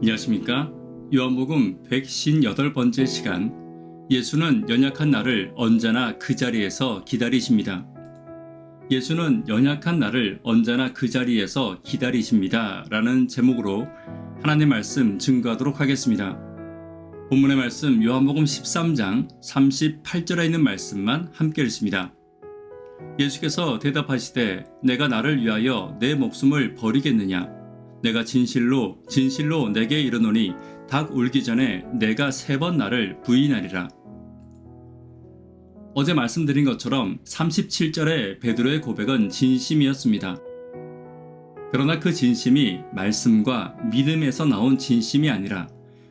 안녕하십니까? 요한복음 158번째 시간, 예수는 연약한 나를 언제나 그 자리에서 기다리십니다. 예수는 연약한 나를 언제나 그 자리에서 기다리십니다 라는 제목으로 하나님의 말씀 증거하도록 하겠습니다. 본문의 말씀 요한복음 13장 38절에 있는 말씀만 함께 읽습니다. 예수께서 대답하시되 내가 나를 위하여 내 목숨을 버리겠느냐? 내가 진실로 내게 이르노니 닭 울기 전에 내가 3번 나를 부인하리라. 어제 말씀드린 것처럼 37절의 베드로의 고백은 진심이었습니다. 그러나 그 진심이 말씀과 믿음에서 나온 진심이 아니라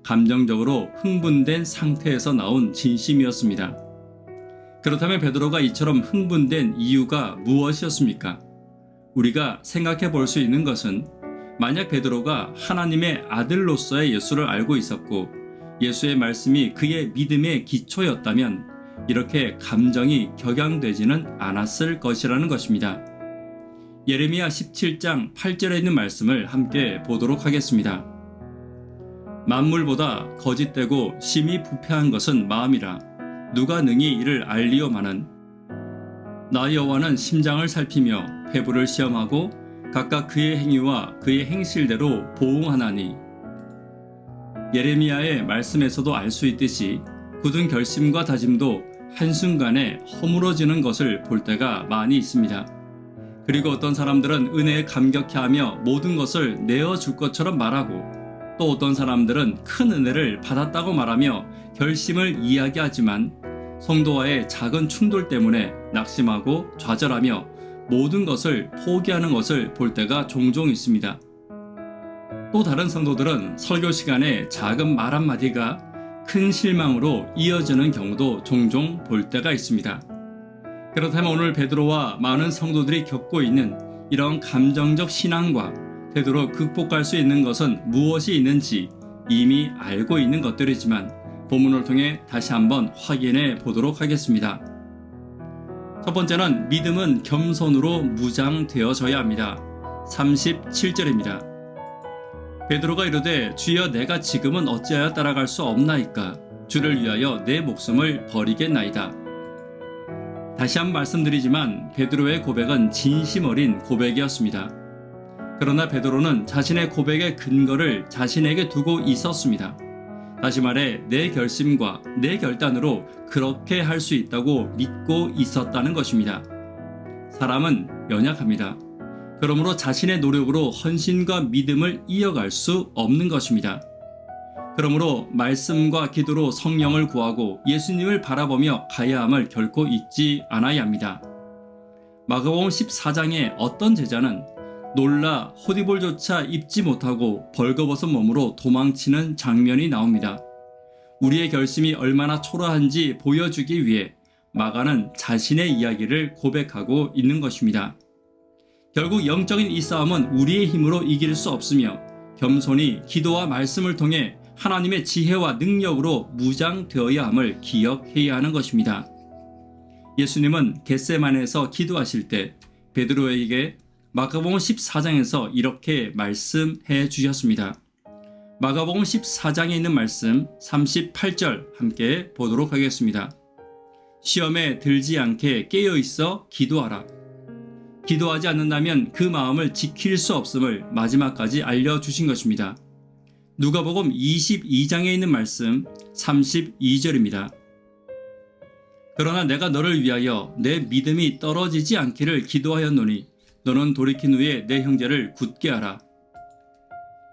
감정적으로 흥분된 상태에서 나온 진심이었습니다. 그렇다면 베드로가 이처럼 흥분된 이유가 무엇이었습니까? 우리가 생각해 볼 수 있는 것은 만약 베드로가 하나님의 아들로서의 예수를 알고 있었고 예수의 말씀이 그의 믿음의 기초였다면 이렇게 감정이 격양되지는 않았을 것이라는 것입니다. 예레미야 17장 8절에 있는 말씀을 함께 보도록 하겠습니다. 만물보다 거짓되고 심히 부패한 것은 마음이라 누가 능히 이를 알리오마는 나 여호와는 심장을 살피며 배부를 시험하고 각각 그의 행위와 그의 행실대로 보응하나니. 예레미야의 말씀에서도 알 수 있듯이 굳은 결심과 다짐도 한순간에 허물어지는 것을 볼 때가 많이 있습니다. 그리고 어떤 사람들은 은혜에 감격해하며 모든 것을 내어줄 것처럼 말하고 또 어떤 사람들은 큰 은혜를 받았다고 말하며 결심을 이야기하지만 성도와의 작은 충돌 때문에 낙심하고 좌절하며 모든 것을 포기하는 것을 볼 때가 종종 있습니다. 또 다른 성도들은 설교 시간에 작은 말 한마디가 큰 실망으로 이어지는 경우도 종종 볼 때가 있습니다. 그렇다면 오늘 베드로와 많은 성도들이 겪고 있는 이런 감정적 신앙과 되도록 극복할 수 있는 것은 무엇이 있는지 이미 알고 있는 것들이지만 본문을 통해 다시 한번 확인해 보도록 하겠습니다. 첫 번째는 믿음은 겸손으로 무장되어져야 합니다. 37절입니다. 베드로가 이르되 주여 내가 지금은 어찌하여 따라갈 수 없나이까? 주를 위하여 내 목숨을 버리겠나이다. 다시 한번 말씀드리지만 베드로의 고백은 진심 어린 고백이었습니다. 그러나 베드로는 자신의 고백의 근거를 자신에게 두고 있었습니다. 다시 말해 내 결심과 내 결단으로 그렇게 할 수 있다고 믿고 있었다는 것입니다. 사람은 연약합니다. 그러므로 자신의 노력으로 헌신과 믿음을 이어갈 수 없는 것입니다. 그러므로 말씀과 기도로 성령을 구하고 예수님을 바라보며 가야 함을 결코 잊지 않아야 합니다. 마가복음 14장에 어떤 제자는 놀라 호디볼조차 입지 못하고 벌거벗은 몸으로 도망치는 장면이 나옵니다. 우리의 결심이 얼마나 초라한지 보여주기 위해 마가는 자신의 이야기를 고백하고 있는 것입니다. 결국 영적인 이 싸움은 우리의 힘으로 이길 수 없으며 겸손히 기도와 말씀을 통해 하나님의 지혜와 능력으로 무장되어야 함을 기억해야 하는 것입니다. 예수님은 겟세마네에서 기도하실 때 베드로에게 마가복음 14장에서 이렇게 말씀해 주셨습니다. 마가복음 14장에 있는 말씀 38절 함께 보도록 하겠습니다. 시험에 들지 않게 깨어있어 기도하라. 기도하지 않는다면 그 마음을 지킬 수 없음을 마지막까지 알려주신 것입니다. 누가복음 22장에 있는 말씀 32절입니다. 그러나 내가 너를 위하여 내 믿음이 떨어지지 않기를 기도하였노니 너는 돌이킨 후에 내 형제를 굳게 하라.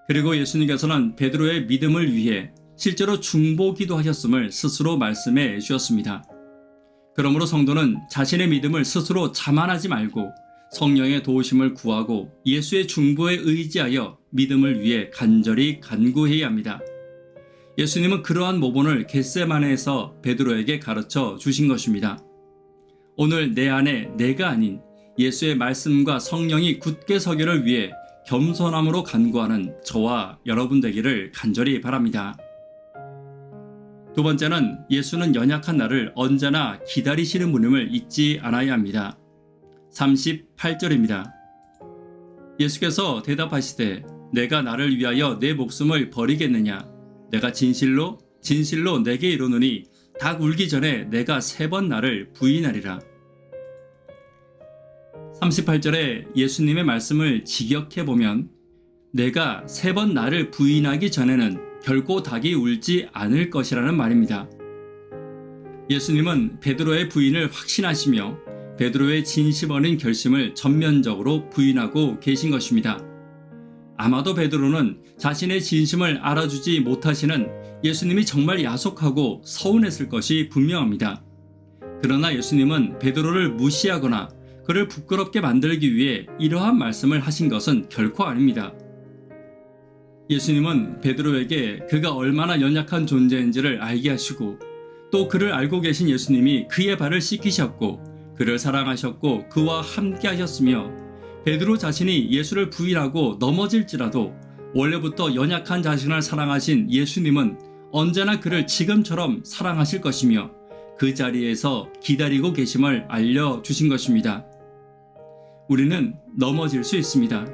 그리고 예수님께서는 베드로의 믿음을 위해 실제로 중보기도 하셨음을 스스로 말씀해 주셨습니다. 그러므로 성도는 자신의 믿음을 스스로 자만하지 말고 성령의 도우심을 구하고 예수의 중보에 의지하여 믿음을 위해 간절히 간구해야 합니다. 예수님은 그러한 모본을 겟세마네에서 베드로에게 가르쳐 주신 것입니다. 오늘 내 안에 내가 아닌 예수의 말씀과 성령이 굳게 서기를 위해 겸손함으로 간구하는 저와 여러분 되기를 간절히 바랍니다. 두 번째는 예수는 연약한 나를 언제나 기다리시는 분임을 잊지 않아야 합니다. 38절입니다. 예수께서 대답하시되 내가 나를 위하여 내 목숨을 버리겠느냐? 내가 진실로 내게 이르노니 닭 울기 전에 내가 3번 나를 부인하리라. 38절에 예수님의 말씀을 직역해보면 내가 3번 나를 부인하기 전에는 결코 닭이 울지 않을 것이라는 말입니다. 예수님은 베드로의 부인을 확신하시며 베드로의 진심 어린 결심을 전면적으로 부인하고 계신 것입니다. 아마도 베드로는 자신의 진심을 알아주지 못하시는 예수님이 정말 야속하고 서운했을 것이 분명합니다. 그러나 예수님은 베드로를 무시하거나 그를 부끄럽게 만들기 위해 이러한 말씀을 하신 것은 결코 아닙니다. 예수님은 베드로에게 그가 얼마나 연약한 존재인지를 알게 하시고 또 그를 알고 계신 예수님이 그의 발을 씻기셨고 그를 사랑하셨고 그와 함께 하셨으며 베드로 자신이 예수를 부인하고 넘어질지라도 원래부터 연약한 자신을 사랑하신 예수님은 언제나 그를 지금처럼 사랑하실 것이며 그 자리에서 기다리고 계심을 알려주신 것입니다. 우리는 넘어질 수 있습니다.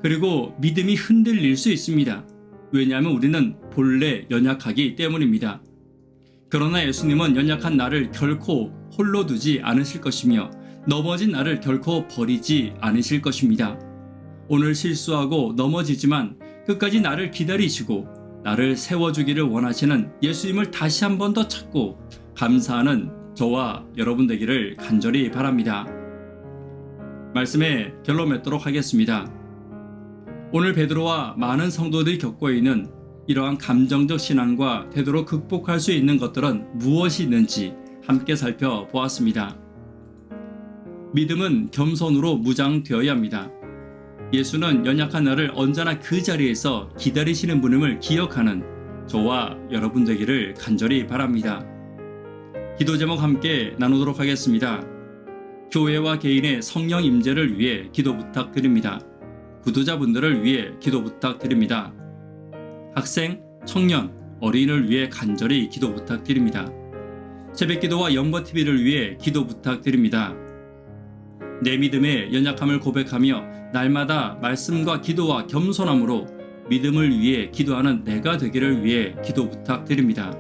그리고 믿음이 흔들릴 수 있습니다. 왜냐하면 우리는 본래 연약하기 때문입니다. 그러나 예수님은 연약한 나를 결코 홀로 두지 않으실 것이며 넘어진 나를 결코 버리지 않으실 것입니다. 오늘 실수하고 넘어지지만 끝까지 나를 기다리시고 나를 세워주기를 원하시는 예수님을 다시 한 번 더 찾고 감사하는 저와 여러분 되기를 간절히 바랍니다. 말씀에 결론 맺도록 하겠습니다. 오늘 베드로와 많은 성도들이 겪고 있는 이러한 감정적 신앙과 태도로 극복할 수 있는 것들은 무엇이 있는지 함께 살펴보았습니다. 믿음은 겸손으로 무장되어야 합니다. 예수는 연약한 나를 언제나 그 자리에서 기다리시는 분임을 기억하는 저와 여러분 되기를 간절히 바랍니다. 기도 제목 함께 나누도록 하겠습니다. 교회와 개인의 성령 임재를 위해 기도 부탁드립니다. 구도자분들을 위해 기도 부탁드립니다. 학생, 청년, 어린이를 위해 간절히 기도 부탁드립니다. 새벽기도와 영버TV를 위해 기도 부탁드립니다. 내 믿음의 연약함을 고백하며 날마다 말씀과 기도와 겸손함으로 믿음을 위해 기도하는 내가 되기를 위해 기도 부탁드립니다.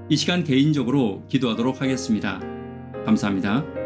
이 시간 개인적으로 기도하도록 하겠습니다. 감사합니다.